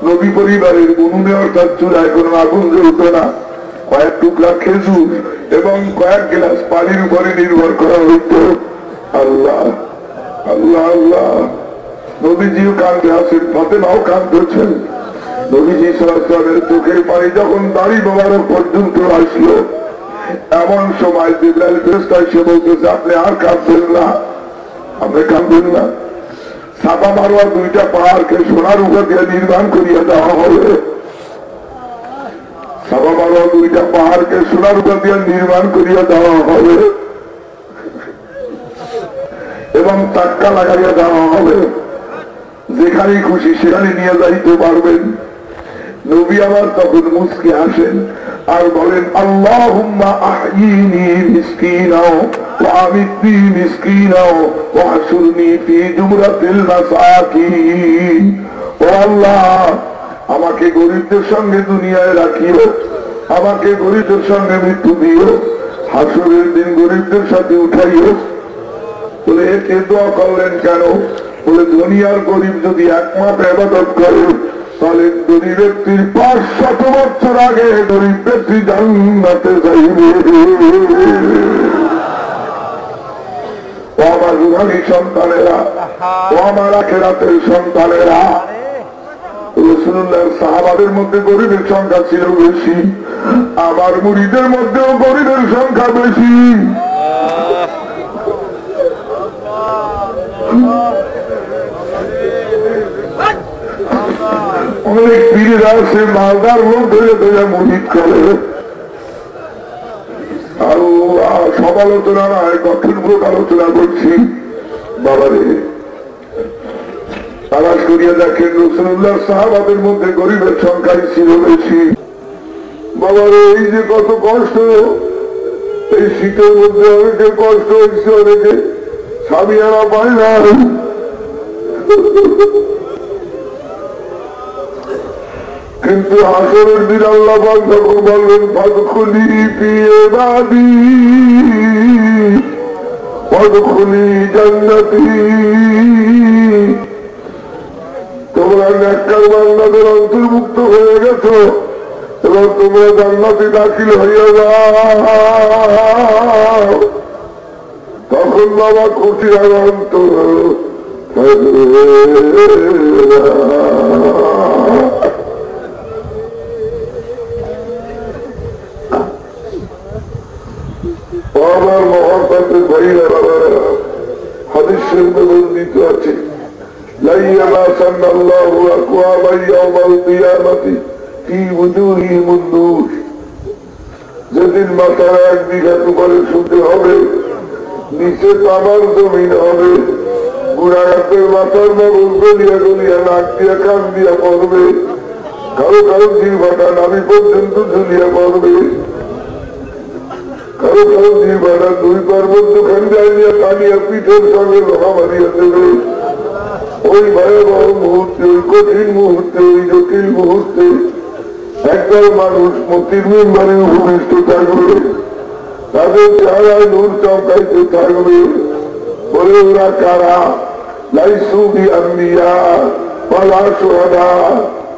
নবী পরিবারের উনুনে অর্থাৎ চুলায় কোনো আগুন জ্বলত না। কয়েক টুকরা খেজুর এবং কয়েক গ্লাস পানির উপরে নির্ভর করা হইত। আল্লাহ আল্লাহ আল্লাহ। নবীজিও কান্দে আছেন, ফাতেমাও কান্দছেন। নবীজি সাল্লাল্লাহু আলাইহি ওয়াসাল্লামের চোখের পানি যখন দাড়ি মোবারক পর্যন্ত আসলো, এমন সময় জিবরাইল ফেরেশতা এসে বলতেছে, আপনি আর কাঁদবেন না, আপনি কাঁদবেন না। সাফা মারওয়া 2টা পাহাড়কে সোনার উপর দিয়ে নির্মাণ করিয়া দেওয়া হবে। সাফা মারওয়া 2টা পাহাড়কে সোনার উপর দিয়ে নির্মাণ করিয়া দেওয়া হবে এবং চাক্কা লাগাইয়া দেওয়া হবে। যেখানে খুশি সেখানে নিয়ে যাইতে পারবেন। নবী আমার তখন মুস্কি আসেন আর বলেন, আল্লাহুম্মা আহয়িনি মিসকিনাও ওয়া আমিতনি মিসকিনাও ওয়া আশুরনি ফি জুমরাতিল মাসাকিন। ও আল্লাহ, আমাকে গরিবদের সঙ্গে দুনিয়ায় রাখিও, আমাকে গরিবদের সঙ্গে মৃত্যু দিও, হাসরের দিন গরিবদের সাথে উঠাইও। বলে এতে দোয়া করলেন কেন? বলে দুনিয়ার গরিব যদি 1 মাস ইবাদত করে, তাহলে গরিব ব্যক্তির 500 বছর আগে গরিব ব্যক্তি জান্নাতে যাইবে। ও আমার রুহানি সন্তানেরা, ও আমার আখিরাতের সন্তানেরা, রাসূলুল্লাহর সাহাবাদের মধ্যে গরিবের সংখ্যা ছিল বেশি, আমার মুরিদের মধ্যেও গরিবের সংখ্যা বেশি। অনেক পীরেরা আছে মালদার লোক ধরে ধরে মুরিদ করে। আল্লাহ, সব আলোচনা নয়, গঠনমূলক আলোচনা করছি। বাবারে, তালাশ করিয়া দেখেন রাসূলুল্লাহর সাহাবাদের মধ্যে গরিবের সংখ্যাই ছিল বেশি। বাবারে, এই যে কত কষ্ট, এই শীতের মধ্যে অনেকে কষ্ট হয়েছে, অনেকে স্বামী আনা পায় না। কিন্তু হাসরের দিন আল্লাহ পাক যখন বলবেন, ফাদখুলি ফি ইবাদি ওয়াদখুলি জান্নাতি, তোমরা নেককার বান্দাদের অন্তর্ভুক্ত হয়ে গেছো এবং তোমরা জান্নাতে দাখিল হইয়া যাও, তখন বাবা খুশি আনন্দ আমার মহাপাতে ভাইরা বাবারা হাদিস শরীফে বর্ণিত আছে لا يمسن الله أقواما يوم القيامة في وجوههم النور যেদিন মাথার এক বিঘা করে শুনতে হবে, নিচে তামার জমিন হবে, গুণাগাতের মাথার মগজ গলিয়া গলিয়া নাক দিয়া কান দিয়া পড়বে, কারো কারো জিহ্বাটা নাভি পর্যন্ত ঝুলিয়া পড়বে, কারো কারো জিহ্বাটা দুই পার মধ্যখান দিয়ে টানিয়া পিঠের সঙ্গে লোহা মারিয়া দেবে। ওই ভয়াবহ মুহূর্তে, ওই কঠিন মুহূর্তে, ওই জটিল মুহূর্তে একদল মানুষ মতির মেম্বারে উপবিষ্ট থাকবে, তাদের চেহারায় নূর চমকাইতে থাকবে। বলে ওরা কারা? লাইসু বিআম্বিয়া ওয়ালা শুহাদা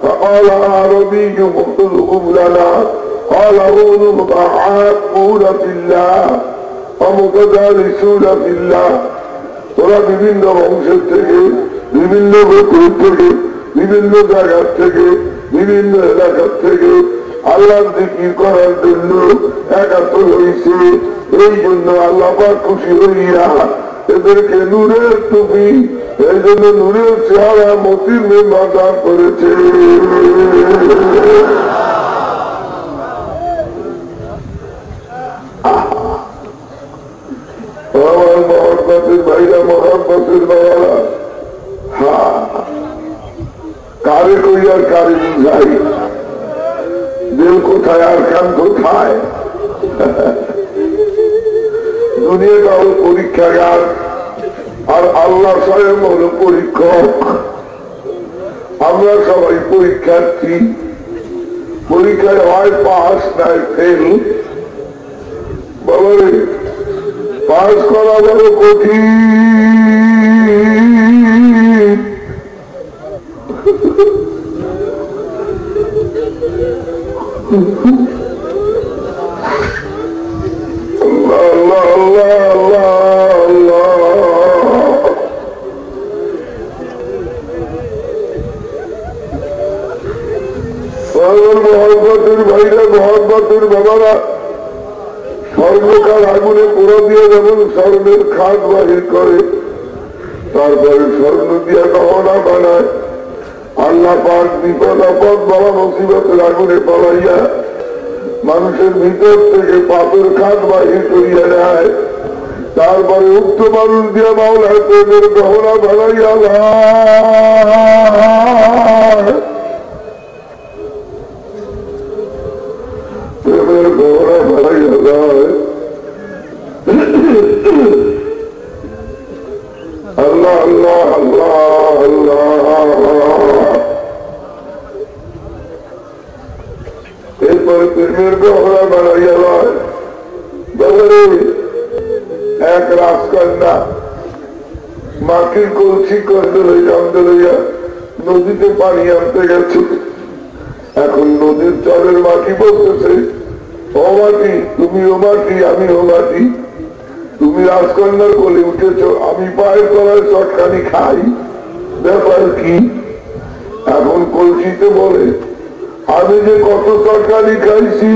فقال عربي مخلصهم لنا قال هم المتحابون في الله ومتدارسون في الله। ওরা বিভিন্ন বংশের থেকে, বিভিন্ন গোত্র থেকে, বিভিন্ন জায়গার থেকে, বিভিন্ন এলাকার থেকে আল্লাহর জিকির করার জন্য একাত্র হয়েছে। এই জন্য আল্লাহ পাক খুশি হইয়া এদেরকে নূরের টুপি, এই জন্য নূরের চেহারা মতির মেম্বার দান করেছে। আমার মহাব্বতের ভাইরা, মহাব্বতের বাবারা, কারে কই আর কারে বুঝাই, দিল কোথায় আর কান কোথায়। দুনিয়াটা হল পরীক্ষাগার আর আল্লাহ স্বয়ং হল পরীক্ষক। আমরা সবাই পরীক্ষার্থী, পরীক্ষায় হয় পাস নাই ফেল। বাবারে পাস করা বড় কঠিন। আল্লাহ আল্লাহ আল্লাহ আল্লাহ। মহব্বতের ভাইরা, মহব্বতের বাবারা, স্বর্ণকার আগুনে পোড়া দিয়ে যেমন স্বর্ণের খাদ বাহির করে, তারপরে স্বর্ণ দিয়ে গহনা বানায়। আল্লাহ পাক বিপদ আপদ বাবা মুসিবতের আগুনে পালাইয়া মানুষের ভিতর থেকে পাপের খাদ বাহির করিয়া নেয়। তারপরে উক্ত মানুষ দিয়ে মাওলা প্রেমের গহনা বানাইয়া প্রেমের গহনা বানাইয়া যায়। আল্লাহ আল্লাহ আল্লাহ আল্লাহ। এরপরে প্রেমের গহনা বানাইয়া যায়। এক রাজকন্যা মাকে কলসি কন্দে লইয়া নদীতে পানি আনতে গেছে। এখন নদীর চরের মাটি বলতেছে, ও মাটি, তুমি ও মাটি, আমি ও মাটি, তুমি রাজকন্যার কোলে উঠেছ, আমি পায়ের তলায় চটকানি খাই, ব্যাপার কি? এখন কলসিতে বলে, আমি যে কত চটকানি খাইছি,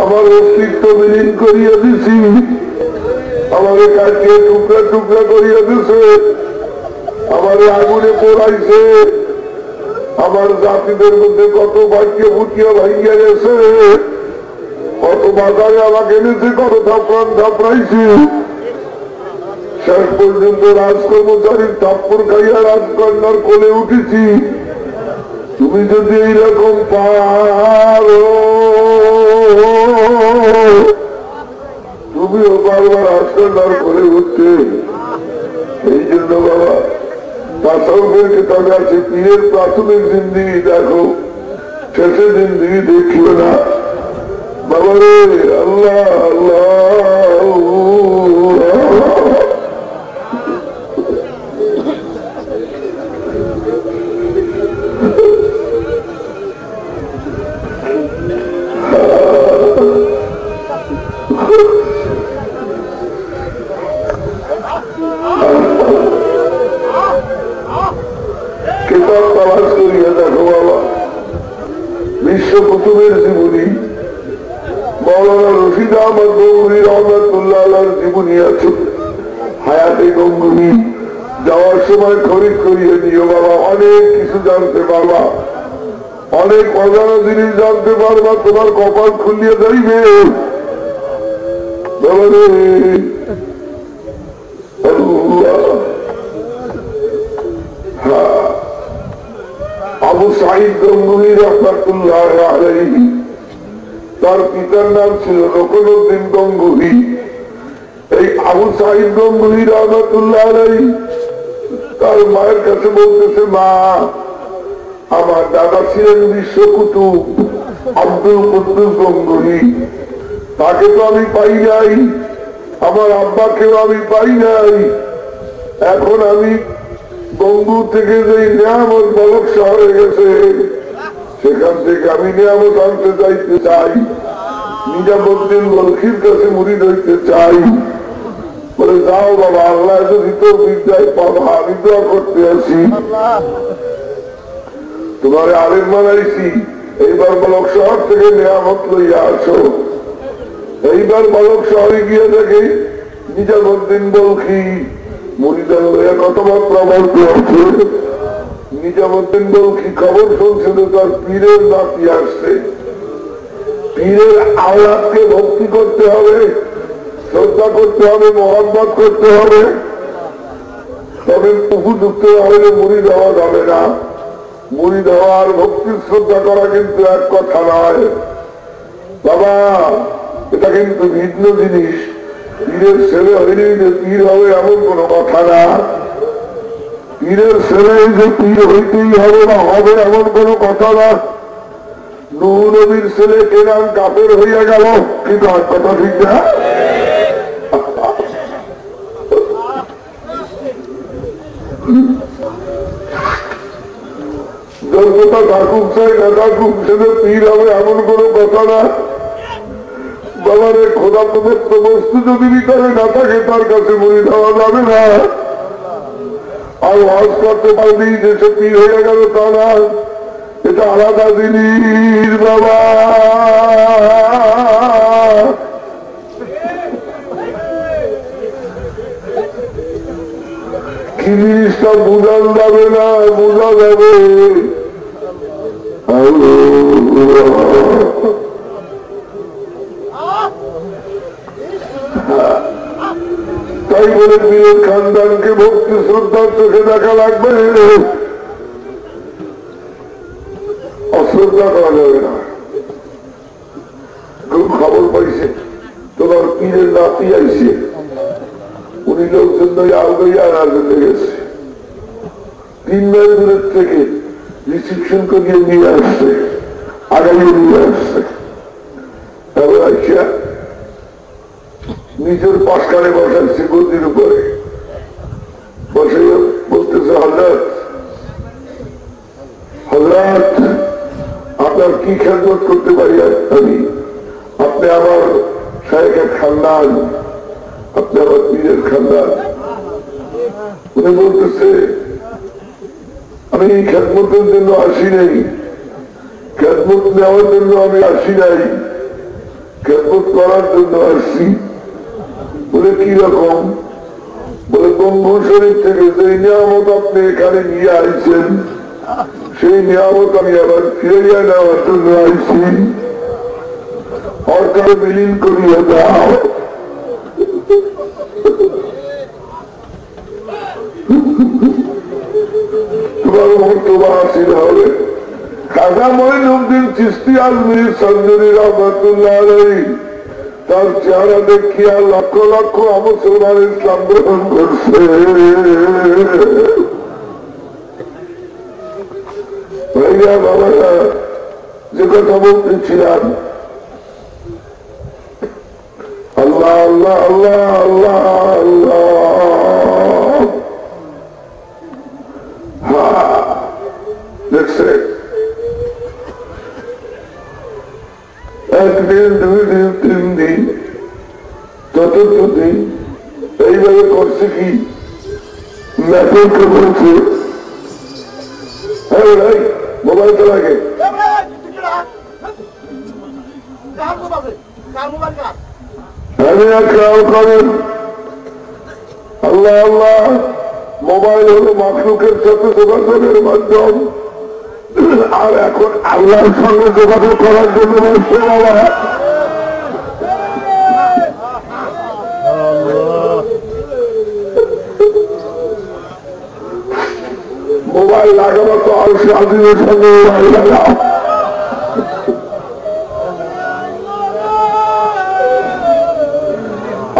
আমার অস্তিত্ব বিলীন করিয়া দিছি, আমাকে কাটিয়ে টুকরা টুকরা করিয়া দিছে, আমারে আগুনে পোড়াইছে, আমার জাতিদের মধ্যে কত ভাগ্য ফুটিয়া ভাইয়া গেছে, কত বাজারে আমাকে এনেছে, কত থাপড়ান থাপড়াইছে, শেষ পর্যন্ত রাজকর্মচারীর থাপ্পড় খাইয়া রাজকন্যার কোলে উঠেছি। তুমি যদি এইরকম পারো, তুমিও বারবার রাজকন্যার কোলে উঠতে। এই জন্য বাবা তাসাউফের কিতাবে আছে, পীরের প্রাথমিক জিন্দেগি দেখো, শেষের জিন্দেগি দেখিও না। বাবা রে, আল্লাহ আল্লাহ তালাশ করিয়া দেখো বাবা, বিশ্ব কুতুবের জীবনী মৌলানা রশিদ আহমদ গঙ্গুহি রহমতুল্লাহ আলাইহির জীবনী আছে, হায়াতে গঙ্গুহি। যাওয়ার সময় খরিদ করিয়ে নিও বাবা, অনেক কিছু জানতে পারবা, অনেক অজানা জিনিস জানতে পারবা, তোমার কপাল খুলিয়ে যাইবে। আবু সাঈদ গঙ্গুহি রাহমাতুল্লাহ আলাইহি, তার পিতার নাম ছিল রকনউদ্দিন গঙ্গুহি। এই আবু সাঈদ গঙ্গুহি রাহমাতুল্লাহ আলাইহি তার মায়ের কাছে বলতেছে, মা আমার দাদা ছিলেন বিশ্ব কুতুব আব্দুল কুদ্দুস গঙ্গুহি, তাকে তো আমি পাই নাই, আমার আব্বাকেও আমি পাই নাই। এখন আমি গঙ্গু থেকে যে নিয়ামত বলক শহরে গেছে, সেখান থেকে আমি নিয়ামত আনতে চাইতে চাই, নিজামুদ্দিন বলখির কাছে মুরিদ হইতে চাই। বলে যাও বাবা, আল্লাহ যদি তো বিদ্যায় পাবা, আমি দোয়া করতে আসি, তোমার আরেক বানাইছি, এইবার বলক শহর থেকে নিয়ামত লইয়া আসো। এইবার বলক শহরে গিয়ে দেখে নিজামুদ্দিন বলখি মুরিদান লইয়া কথাবার্তা বলতে আছে। নিজামুদ্দিন বলখি খবর শুনছিল তার পীরের নাতি আসছে, পীরের আওলাদকে ভক্তি করতে হবে, শ্রদ্ধা করতে হবে, মহব্বত করতে হবে, তবে উপযুক্ত হলে মুরিদ হওয়া যাবে না। মুরিদ হওয়া আর ভক্তির শ্রদ্ধা করা কিন্তু এক কথা নয় বাবা, এটা কিন্তু ভিন্ন জিনিস। পীরের ছেলে হইলেই যে পীর হবে এমন কোন কথা না, পীরের ছেলে যে পীর হইতেই হবে না হবে এমন কোন কথা না। নূহ নবীর ছেলে কেনান কাফের হইয়া গেল, কিন্তু আর কথা ঠিক না। যোগ্যতা থাকুক চাই না থাকুক, সেটা পীর হবে এমন কোন কথা না। বাবারে খোদা প্রদত্ত বস্তু যদি ভিতরে না থাকে তার কাছে মুরিদ হওয়া যাবে না। আর ওয়াজ করতে পারবি যে সে পীর হয়ে গেল তা না, এটা আলাদা জিনিস বাবা। কি জিনিসটা বোঝা যাবে না, বোঝা যাবে। তাই বলে পীরের খানদানকে ভক্তি শ্রদ্ধার চোখে দেখা লাগবে, অশ্রদ্ধা করা যাবে না। কেউ খবর পাইছে তোমার পীরের নাতি আইছে, উনি লোকজন আগে গেছে, 3 মাইল দূরের থেকে রিসিপশন করিয়ে নিয়ে আসছে, আগামী নিয়ে আসছে। তারপর আইসা নিজের পাশখানে বসাইছে গদির উপরে বসে বলতেছে, হযরত হযরত আপনার কি খেদমত করতে পারি আমি? আপনি আমার শায়েখের খানদান, আপনি আমার পীরের খানদান। উনি বলতেছে, আমি এই খেদমতের জন্য আসি নাই, খেদমত নেওয়ার জন্য আমি আসি নাই, খেদমত করার জন্য আসছি। বলে কি রকম? বলে গঙ্গু শরীফ থেকে যে নিয়ামত আপনি এখানে নিয়ে আইছেন, সেই নিয়ামত আমি আবার ফিরিয়ে নেওয়ার জন্য আইছি, অর্থাৎ বিলীন করিয়ে দাও। তোমার মর্তবা হাসিল হবে। খাজা মঈনুদ্দিন চিশতি আজমিরি সঞ্জনী রহমতুল্লাহ আলাইহি তার চেহারা দেখিয়া লক্ষ লক্ষ মুসলমান ইসলাম গ্রহণ করছে। ভাইয়া বাবারা, যে কথা বলতেছিলাম, আল্লাহ আল্লাহ আল্লাহ আল্লাহ আল্লাহ, হ্যাঁ দেখছে, একদিন 2 দিন 3 দিন 4 দিন এইভাবে করছে কি, ম্যাপেলকে বলছে, ভাই মোবাইল তো লাগে খেয়াল করেন আল্লাহ আল্লাহ মোবাইল হলো মাখলুকের সাথে যোগাযোগের মাধ্যম আর এখন আল্লাহর সঙ্গে যোগাযোগ করার জন্য বসে বাবা মোবাইল লাগানো তো আর স্বাধীনের সঙ্গে মোবাইল লাগাও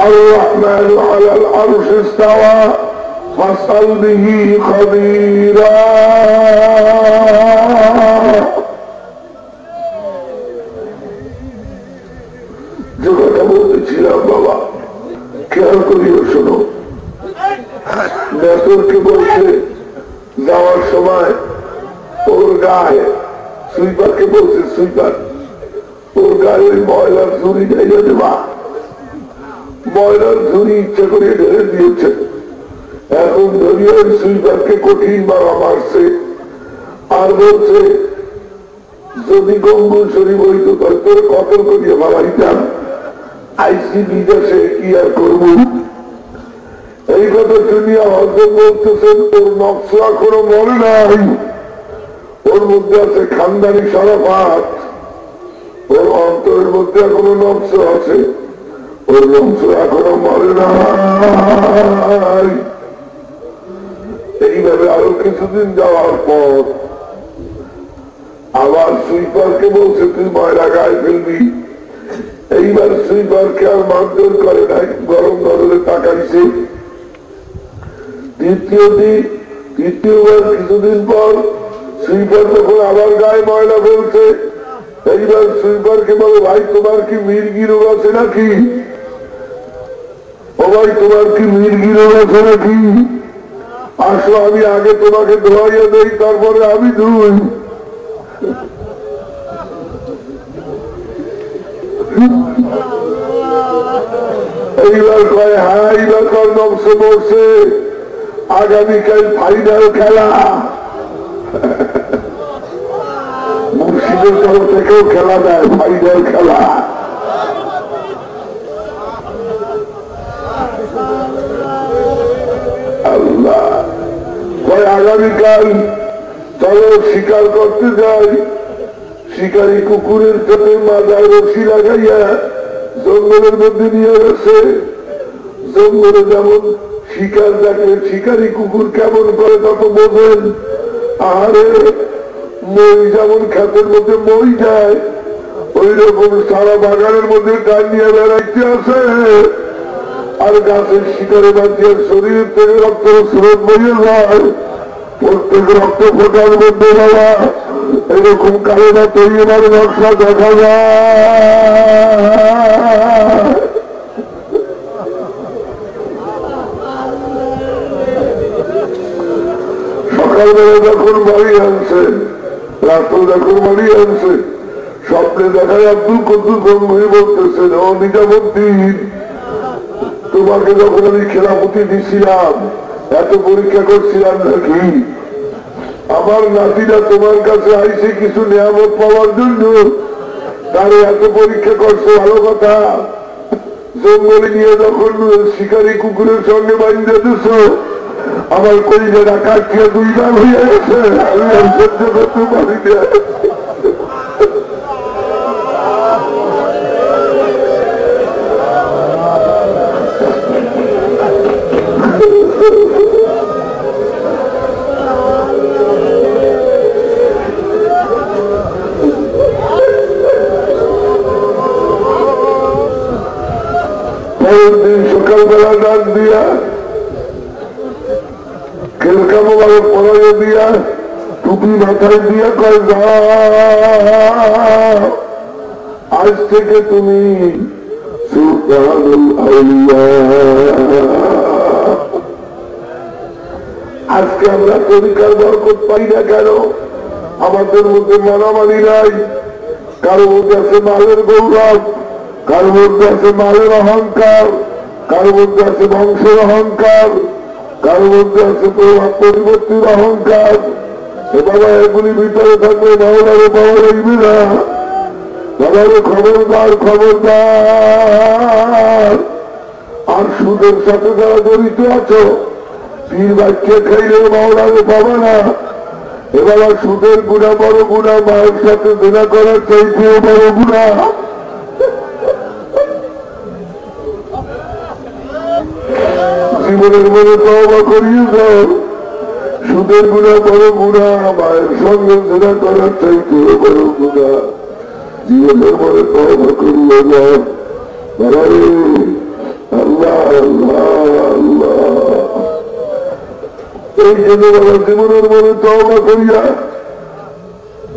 الرحمن على العرش استوى فاسأل به خبيرا যে কথা বলতেছিলাম বাবা খেয়াল করিও শোনো নেতরকে বলছে যাওয়ার সময় ওর গায়ে সুইপারকে বলছে সুইপার ওর গায়ে ওই ময়লার ঝুড়ি যাইয়া দেবা ময়লার ঝুড়ি ইচ্ছা করে ঢেলে দিয়েছে এখন ধরিয়ে সুইপারকে কঠিন বাবা মারছে আর বলছে যদি গঙ্গুল শরীফ হইতো তাহলে তোর কতল করিয়ে বাবাইতাম আইসি বিদেশে কি আর করবো এই কথা শুনিয়া হজরত বলতেছেন ওর নকশ এখনো মরে নাই ওর মধ্যে আছে খানদানি শরাফাত ওর অন্তরের মধ্যে এখনো নকশ আছে ওর নকশ এখনো মরে নাই এইভাবে আরো কিছুদিন যাওয়ার পর আবার সুইপারকে বলছে তুই ময়লা গায়ে ফেলবি এইবার সুইপারকে আর মারধর করে নাই গরম নজরে তাকাইছে দ্বিতীয়বার কিছুদিন পর সুইপার যখন আবার গায়ে ময়লা ফেলছে এইবার সুইপারকে বলো ভাই তোমার কি মির্গি রোগ আছে নাকি ও ভাই তোমার কি মির্গি রোগ আছে নাকি আসো আমি আগে তোমাকে ধোয়াইয়া দেই তারপরে আমি ধুই এইবার কয় হ্যাঁ এইবার কর নকশ পড়ছে আগামীকাল ফাইনাল খেলা মুর্শিদের তরফ থেকেও খেলা দেয় ফাইনাল খেলা আল্লাহ কয় আগামীকাল চলো শিকার করতে যাই শিকারী কুকুরের সাথে মাথায় রশি লাগাইয়া জঙ্গলের মধ্যে নিয়ে গেছে জঙ্গলে যেমন শিকার দেখে শিকারী কুকুর কেমন করে তত বোঝেন আরে মই যেমন ক্ষেতের মধ্যে মই যায় ওই রকম সারা বাগানের মধ্যে ডান নিয়ে বেড়াইতে আছে আর গাছের শিকারে বাঁচিয়ে শরীর থেকে রক্ত স্রোত বইয়ে যায় প্রত্যেক রক্ত ফোটার মধ্যে বাবা এরকম কারণে তৈরি নকশা দেখা যায় সকালবেলা যখন বাড়ি আনছে রাত্র যখন বাড়ি আনছে স্বপ্নে দেখায় আব্দুল কুদ্দুস গঙ্গুহি বলতেছেন ও নিজামুদ্দিন তোমাকে যখন আমি খেলাপতি দিছিলাম এত পরীক্ষা করছিলাম নাকি আমার নাতিরা তোমার কাছে আইসে কিছু নিয়ামত পাওয়ার জন্য তারে এত পরীক্ষা করছে ভালো কথা জঙ্গলে নিয়ে যখন শিকারী কুকুরের সঙ্গে বাঁধে দিছ আমার কলিজাটা কাটিয়ে দুই দাম হয়ে গেছে আমি আর সহ্য করতে পারি না পরের দিন সকালবেলা ডাক দিয়া খেলকা মোবাইল পড়াইয়া দিয়া টুপি মাথায় দিয়া কয় আজ থেকে তুমি সুলতানুল আউলিয়া আজকে আমরা তরিকার বরকত পাই না কেন আমাদের মধ্যে মানামানি নাই কারো মধ্যে আছে মালের গৌরব কারো মধ্যে আছে মালের অহংকার কারো মধ্যে আছে বংশের অহংকার কারো মধ্যে আছে প্রভাব পরিবর্তির অহংকার বাবা এগুলি ভিতরে থাকলে মাওলারে পাওয়া যাইবে না। বাবারে খবরদার খবরদার। আর সুদের সাথে যারা জড়িত আছো, পীর বাচ্চা খাইলে মাওলারে পাবে না। এবার সুদের গুণা বড় গুণা, মায়ের সাথে দেনা করার চাইতেও বড় গুণা। জীবনের মনে তওবা করিয়ে দাও। সুদের গুণা বড় গুণা, মায়ের সঙ্গে দেনা করার চাইতেও বড় গুণা। জীবনের মনে তওবা করিয়ে দাও। বাবারে আল্লাহ আল্লাহ আল্লাহ। এই জন্য বাবা জীবনের মনে তওবা করিয়া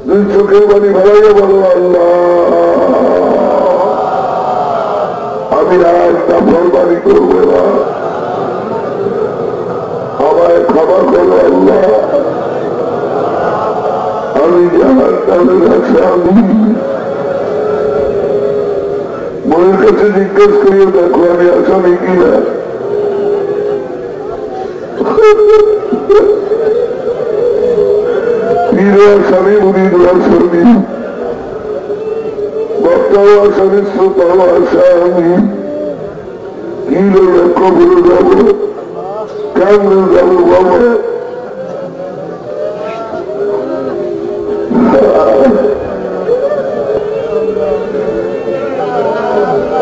দুই চোখের বাড়ি ভাড়াইয়া বলো, আল্লাহ আমি আর নাফরমানি করবো না, আমায় ক্ষমা করো আল্লাহ। আমি জাহান্নামের আসামি। মনের কাছে জিজ্ঞেস করিয়ে দেখো আমি আসামি কিনা। পীর আসামি, মুরিদ আসামি, বক্তাও আসামি, শ্রোতাও আসামি। কি লইয়া কবরে যাব, কেমন যাব বাবা?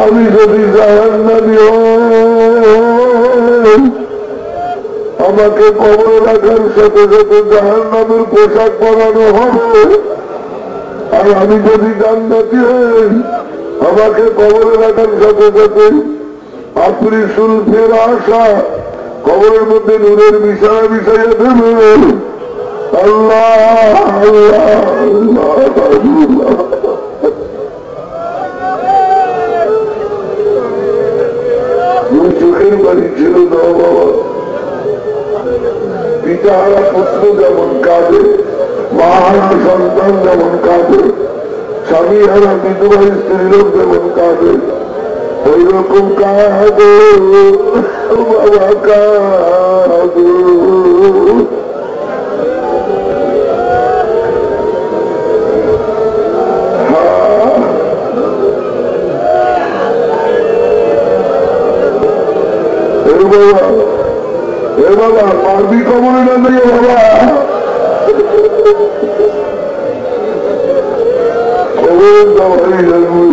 আমি যদি জাহান্নামী হই, আমাকে কবরে রাখার সাথে সাথে জাহান্নামের পোশাক পরানো হবে। আর আমি যদি জান্নাতি হই, আমাকে কবরে রাখার সাথে সাথে আপনি সুলফের আশা কবরের মধ্যে নূরের বিছানা বিছাইয়া দেবে। আল্লাহ আল্লাহ আল্লাহ। দুই চোখের বাড়ি ছিল না বাবা। পিতাহারা পুত্র যেমন কাঁদে, মাহারা সন্তান যেমন কাঁদে, স্বামী হারা বিধবা স্ত্রী লোক যেমন কাঁদে, ওই রকম কাঁদো বাবা কাঁদো। বাবা পারবি কবরে না দিয়ে বাবা, খবরের দাবাই লাগবে।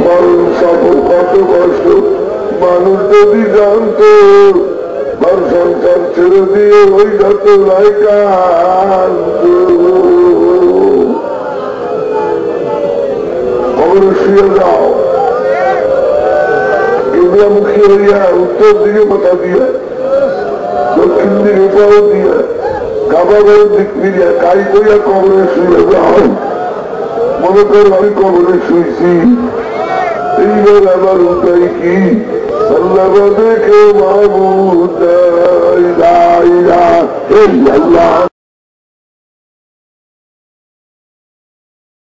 মানুষ সফর কত কষ্ট, মানুষ যদি জানতো আর সংসার ছেড়ে দিয়ে ওই যত লাইকা খবরে শুয়ে যাও। মুখী হইয়া উত্তর দিকে মাথা দিয়ে, দক্ষিণ দিকে পাও দিয়ে, কাবাগের দিক ফিরিয়া কাই করিয়া কবরে শুয়ে যাও। মনে করো আমি কবরে শুয়েছি, এইবার আবার উঠাই কি আল্লাহ দেখে মাহবুব আল্লাহ।